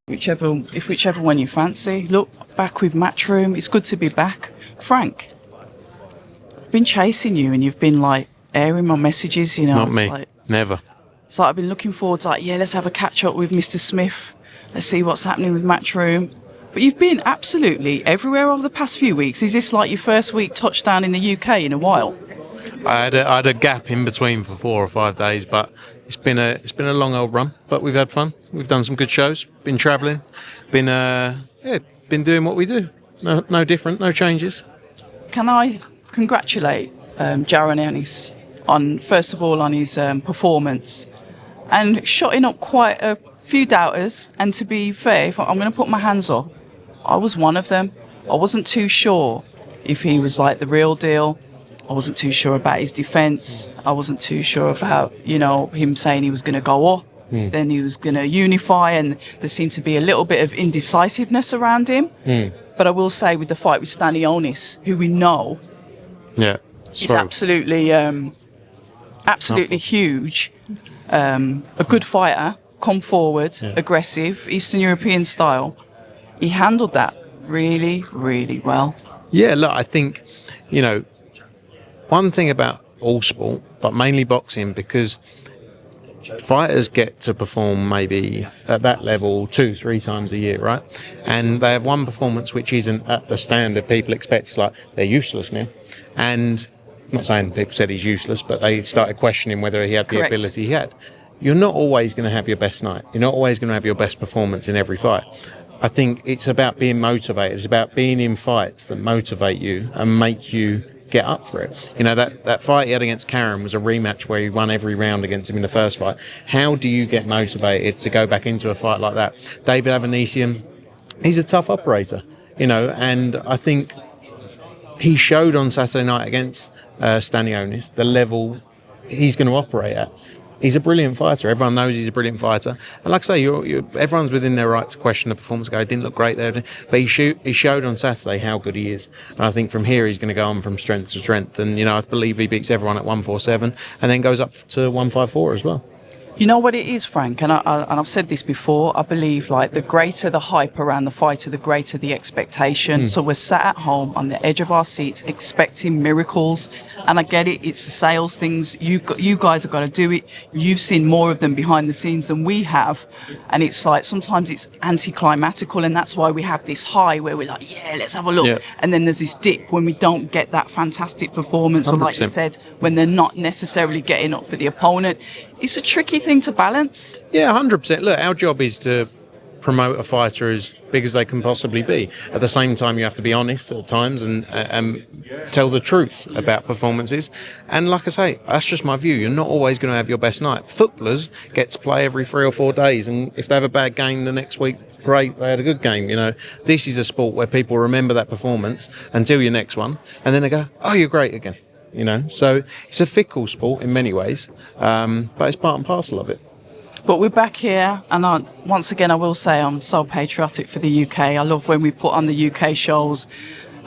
whichever one you fancy. Look, back with Matchroom. It's good to be back. Frank, I've been chasing you and you've been like airing my messages, you know. Not me. Never. So I've been looking forward to let's have a catch up with Mr. Smith. Let's see what's happening with Matchroom. But you've been absolutely everywhere over the past few weeks. Is this like your first week touchdown in the UK in a while? I had a gap in between for 4 or 5 days, but it's been a long old run. But we've had fun. We've done some good shows. Been travelling. Been doing what we do. No different. No changes. Can I congratulate Jaron Ennis on first of all on his performance and shutting up quite a few doubters. And to be fair, if I'm going to put my hands up, I was one of them. I wasn't too sure if he was like the real deal. I wasn't too sure about his defence. I wasn't too sure about, him saying he was going to go up, then he was going to unify, and there seemed to be a little bit of indecisiveness around him. But I will say with the fight with Stanionis, who we know is absolutely huge, a good fighter, come forward, aggressive, Eastern European style. He handled that really, really well. Yeah, look, I think, one thing about all sport, but mainly boxing, because fighters get to perform maybe at that level 2-3 times a year, right? And they have one performance which isn't at the standard people expect. It's like they're useless now. And I'm not saying people said he's useless, but they started questioning whether he had the ability he had. You're not always going to have your best night. You're not always going to have your best performance in every fight. I think it's about being motivated. It's about being in fights that motivate you and make you get up for it. That fight he had against Karen was a rematch where he won every round against him in the first fight. How do you get motivated to go back into a fight like that? David Avanesian, he's a tough operator, and I think he showed on Saturday night against Stanionis the level he's going to operate at. He's a brilliant fighter. Everyone knows he's a brilliant fighter. And like I say, everyone's within their right to question the performance. He didn't look great there. But he showed on Saturday how good he is. And I think from here he's going to go on from strength to strength. And, I believe he beats everyone at 147 and then goes up to 154 as well. You know what it is, Frank, and I've said this before, I believe like the greater the hype around the fighter, the greater the expectation. So we're sat at home on the edge of our seats expecting miracles. And I get it, it's the sales things. You guys have got to do it. You've seen more of them behind the scenes than we have. And it's like sometimes it's anticlimactical, and that's why we have this high where we're like, let's have a look. Yeah. And then there's this dip when we don't get that fantastic performance, 100%. Or like you said, when they're not necessarily getting up for the opponent. It's a tricky thing to balance. Yeah, 100%. Look, our job is to promote a fighter as big as they can possibly be. At the same time, you have to be honest at times and tell the truth about performances. And like I say, that's just my view. You're not always going to have your best night. Footballers get to play every 3 or 4 days, and if they have a bad game the next week, great, they had a good game. This is a sport where people remember that performance until your next one, and then they go, oh, you're great again. So it's a fickle sport in many ways, but it's part and parcel of it. But we're back here, and once again I will say I'm so patriotic for the UK. I love when we put on the UK shows,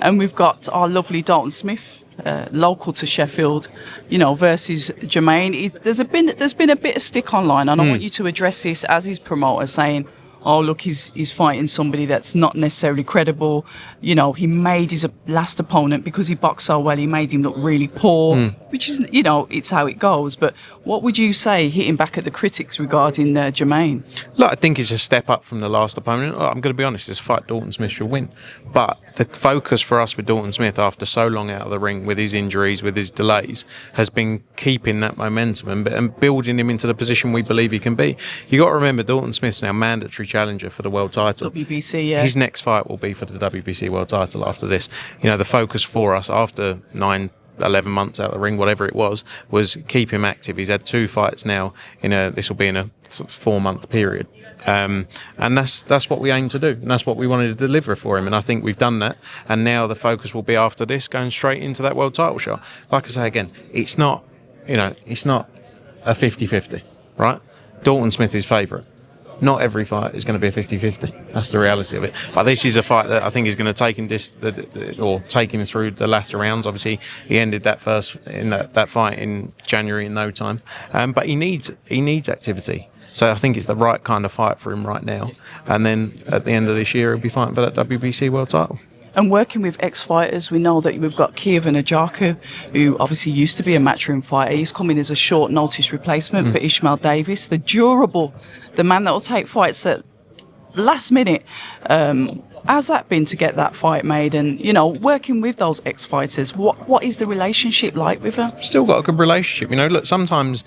and we've got our lovely Dalton Smith, local to Sheffield, versus Jermaine. There's been a bit of stick online, and I want you to address this as his promoter, saying, oh, look, he's fighting somebody that's not necessarily credible. He made his last opponent, because he boxed so well, he made him look really poor, which is, it's how it goes. But what would you say, hitting back at the critics regarding Jermaine? Look, I think it's a step up from the last opponent. Look, I'm going to be honest, this fight Dalton Smith should win. But the focus for us with Dalton Smith after so long out of the ring, with his injuries, with his delays, has been keeping that momentum and building him into the position we believe he can be. You got to remember, Dalton Smith's now mandatory challenger for the world title. WBC, yeah. His next fight will be for the WBC world title after this. The focus for us after 9-11 months out of the ring, whatever it was keep him active. He's had 2 fights now this will be in a 4-month period. And that's what we aim to do, and that's what we wanted to deliver for him, and I think we've done that. And now the focus will be after this going straight into that world title shot. Like I say again, it's not a 50-50, right? Dalton Smith is favourite. Not every fight is going to be a 50-50. That's the reality of it. But this is a fight that I think is going to take him take him through the latter rounds. Obviously, he ended that fight in January in no time. But he needs activity. So I think it's the right kind of fight for him right now. And then at the end of this year, he'll be fighting for that WBC world title. And working with ex-fighters, we know that we've got Kievan Ajaku, who obviously used to be a Matchroom fighter. He's come in as a short notice replacement for Ishmael Davis, the durable, the man that will take fights at last minute. How's that been to get that fight made? And, you know, working with those ex-fighters, what is the relationship like with them? Still got a good relationship. You know, look, sometimes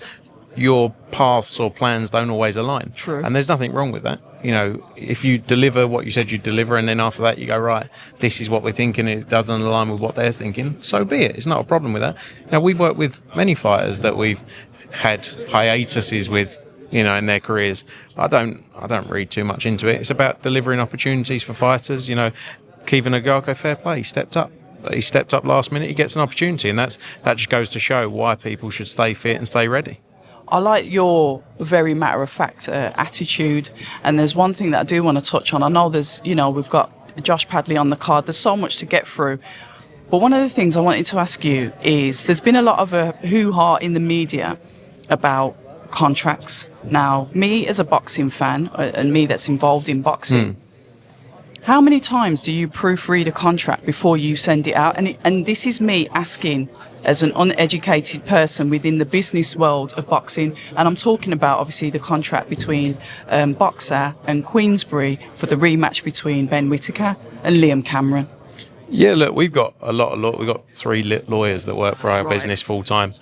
your paths or plans don't always align. True. And there's nothing wrong with that. You know, if you deliver what you said you'd deliver, and then after that you go, right, this is what we're thinking, it doesn't align with what they're thinking, so be it. It's not a problem with that. You know, we've worked with many fighters that we've had hiatuses with, you know, in their careers. I don't read too much into it. It's about delivering opportunities for fighters. You know, Kievan Ajaku, fair play, he stepped up. He stepped up last minute, he gets an opportunity, and that just goes to show why people should stay fit and stay ready. I like your very matter-of-fact attitude, and there's one thing that I do want to touch on. I know we've got Josh Padley on the card. There's so much to get through. But one of the things I wanted to ask you is there's been a lot of a hoo-ha in the media about contracts. Now, me as a boxing fan, and me that's involved in boxing, how many times do you proofread a contract before you send it out? And this is me asking as an uneducated person within the business world of boxing. And I'm talking about, obviously, the contract between Boxer and Queensbury for the rematch between Ben Whittaker and Liam Cameron. Yeah, look, we've got we've got 3 lawyers that work for our business full time.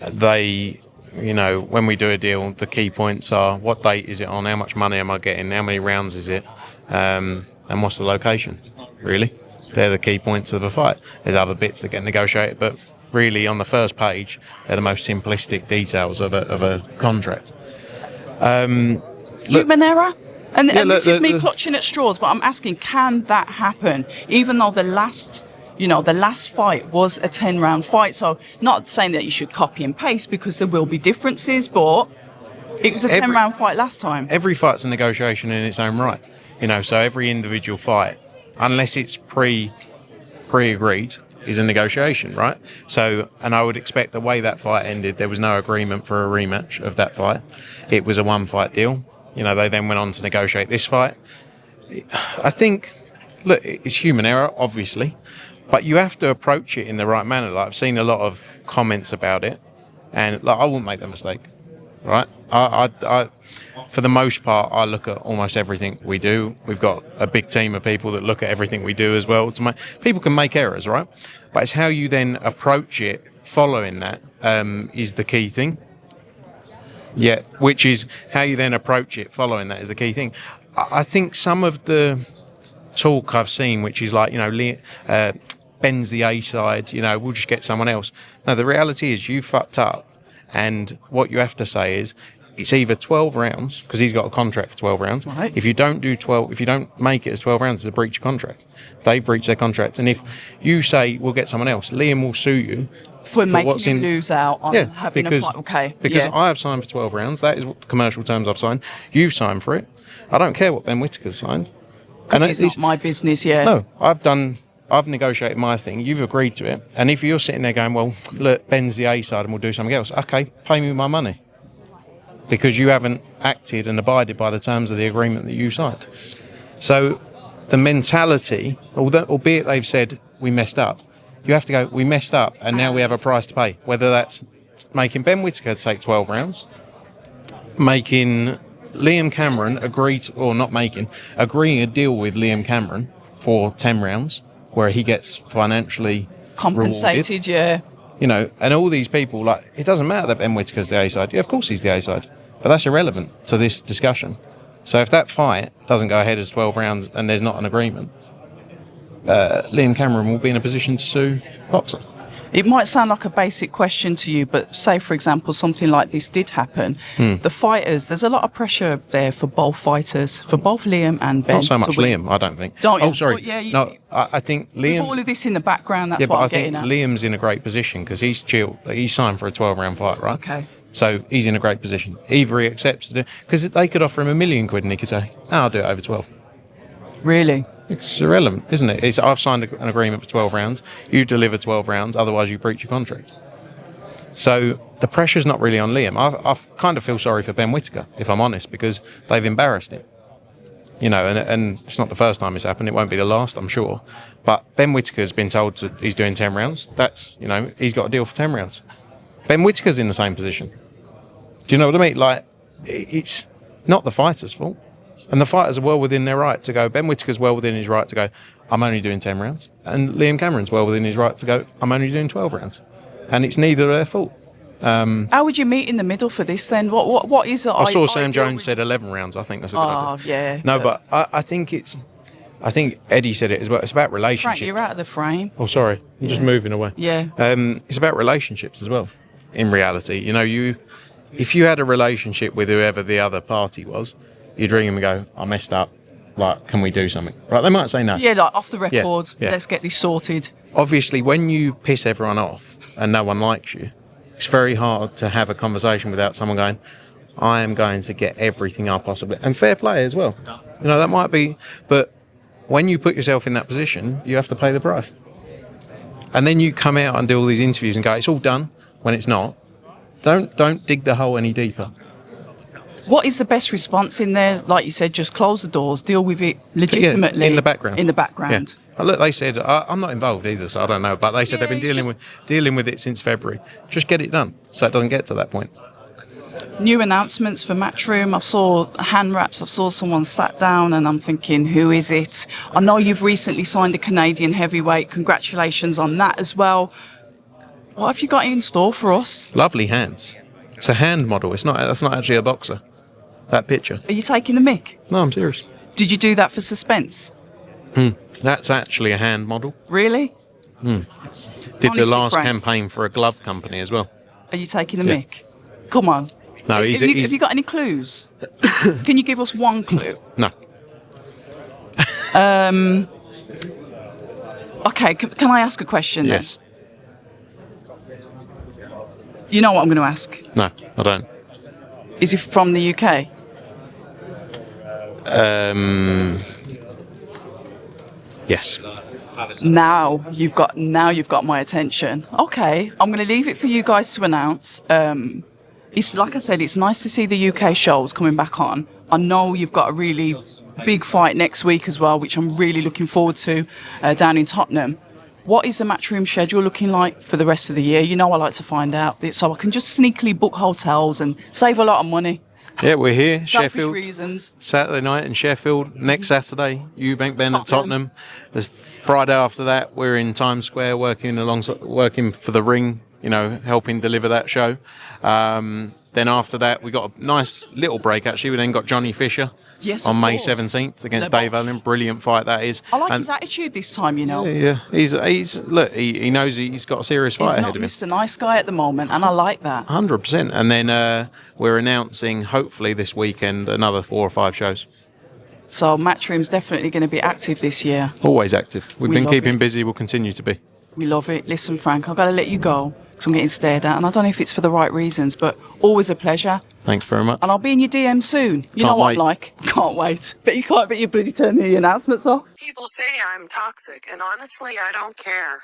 They, you know, when we do a deal, the key points are what date is it on, how much money am I getting, how many rounds is it, and what's the location, really. They're the key points of a fight. There's other bits that get negotiated, but really on the first page, they're the most simplistic details of a contract. Human error? And this is me clutching at straws, but I'm asking, can that happen? Even though the last fight was a 10-round fight, so not saying that you should copy and paste because there will be differences, but it was a 10-round fight last time. Every fight's a negotiation in its own right. You know, so every individual fight, unless it's pre-agreed, is a negotiation, right? So, and I would expect the way that fight ended, there was no agreement for a rematch of that fight. It was a one-fight deal. You know, they then went on to negotiate this fight. I think, look, it's human error, obviously, but you have to approach it in the right manner. Like, I've seen a lot of comments about it, and like, I wouldn't make that mistake, right? I for the most part, I look at almost everything we do. We've got a big team of people that look at everything we do as well. People can make errors, right? But it's how you then approach it following that is the key thing. Yeah, which is how you then approach it following that is the key thing. I think some of the talk I've seen, which is like, you know, Ben's the A side, you know, we'll just get someone else. No, the reality is you fucked up, and what you have to say is it's either 12 rounds, because he's got a contract for 12 rounds. Right. If you don't make it as 12 rounds, it's a breach of contract. They've breached their contract. And if you say, we'll get someone else, Liam will sue you. For making you lose out on having a fight. Okay. Because I have signed for 12 rounds. That is what the commercial terms I've signed. You've signed for it. I don't care what Ben Whittaker's signed. And it's not my business, No, I've negotiated my thing. You've agreed to it. And if you're sitting there going, well, look, Ben's the A side and we'll do something else. Okay, pay me my money. Because you haven't acted and abided by the terms of the agreement that you signed. So the mentality, albeit they've said we messed up, you have to go, we messed up and now we have a price to pay. Whether that's making Ben Whittaker take 12 rounds, making Liam Cameron agreeing a deal with Liam Cameron for 10 rounds, where he gets financially compensated, rewarded. You know, and all these people, like, it doesn't matter that Ben Whittaker's the A side. Yeah, of course he's the A side. But that's irrelevant to this discussion. So if that fight doesn't go ahead as 12 rounds and there's not an agreement, Liam Cameron will be in a position to sue Boxer. It might sound like a basic question to you, but say, for example, something like this did happen. The fighters, there's a lot of pressure there for both fighters, for both Liam and Ben. Not so much Liam, I don't think. Don't you? Oh, sorry. Well, I think Liam. With all of this in the background, that's what I'm getting at. I think Liam's in a great position because he's chilled. He's signed for a 12-round fight, right? Okay. So he's in a great position. Either he accepts to do, because they could offer him $1 million and he could say, I'll do it over 12. Really? It's irrelevant, isn't it? I've signed an agreement for 12 rounds. You deliver 12 rounds, otherwise you breach your contract. So the pressure's not really on Liam. I kind of feel sorry for Ben Whittaker, if I'm honest, because they've embarrassed him. You know, and it's not the first time it's happened. It won't be the last, I'm sure. But Ben Whittaker's been told he's doing 10 rounds. That's, you know, he's got a deal for 10 rounds. Ben Whittaker's in the same position. Do you know what I mean? Like, it's not the fighter's fault. And the fighters are well within their right to go. Ben Whittaker's well within his right to go, I'm only doing 10 rounds. And Liam Cameron's well within his right to go, I'm only doing 12 rounds. And it's neither their fault. How would you meet in the middle for this then? What is it? I saw Sam Jones said 11 rounds. I think that's a good idea. Yeah. No, but I think Eddie said it as well. It's about relationships. Frank, you're out of the frame. Oh, sorry. I'm just moving away. Yeah. It's about relationships as well, in reality. You know, if you had a relationship with whoever the other party was, you'd ring them and go, I messed up. Like, can we do something? Right? They might say no. Yeah, like off the record, Yeah. let's get this sorted. Obviously, when you piss everyone off and no one likes you, it's very hard to have a conversation without someone going, I am going to get everything I possibly... And fair play as well. You know, that might be... But when you put yourself in that position, you have to pay the price. And then you come out and do all these interviews and go, it's all done, when it's not. Don't dig the hole any deeper. What is the best response in there? Like you said, just close the doors, deal with it legitimately. Yeah, in the background. In the background. Yeah. Look, they said I'm not involved either, so I don't know. But they said they've been dealing with it since February. Just get it done, so it doesn't get to that point. New announcements for Matchroom. I saw hand wraps. I saw someone sat down, and I'm thinking, who is it? I know you've recently signed a Canadian heavyweight. Congratulations on that as well. What have you got in store for us? Lovely hands. It's a hand model. That's not actually a boxer. That picture. Are you taking the mick? No, I'm serious. Did you do that for suspense? That's actually a hand model. Really? Did Honestly, the last Frank. campaign for a glove company as well. Are you taking the Yeah. mick? Come on. No, have you got any clues? Can you give us one clue? No. Okay, can I ask a question then? Yes. You know what I'm going to ask? No, I don't. Is he from the UK? Yes. Now you've got my attention. Okay, I'm going to leave it for you guys to announce. It's like I said, it's nice to see the UK shows coming back on. I know you've got a really big fight next week as well, which I'm really looking forward to down in Tottenham. What is the Matchroom schedule looking like for the rest of the year? You know I like to find out, so I can just sneakily book hotels and save a lot of money. Yeah, we're here, Selfish Sheffield. reasons. Saturday night in Sheffield. Next Saturday, Eubank Ben at Tottenham. The Friday after that, we're in Times Square working for the Ring. You know, helping deliver that show. Then after that, we got a nice little break. Actually, we then got Johnny Fisher on May 17th against Dave Allen. Brilliant fight that is. I like his attitude this time. You know. Yeah. He's look. He knows he's got a serious fight ahead of him. He's not Mr. Nice Guy at the moment, and I like that. 100%. And then we're announcing hopefully this weekend another 4 or 5 shows. So Matchroom's definitely going to be active this year. Always active. We've been love keeping it. busy. We'll continue to be. We love it. Listen, Frank, I've got to let you go because I'm getting stared at, and I don't know if it's for the right reasons, but always a pleasure. Thanks very much. And I'll be in your DM soon. You know Can't what wait. I'm like. Can't wait. But you can't bet you bloody turn the announcements off. People say I'm toxic, and honestly, I don't care.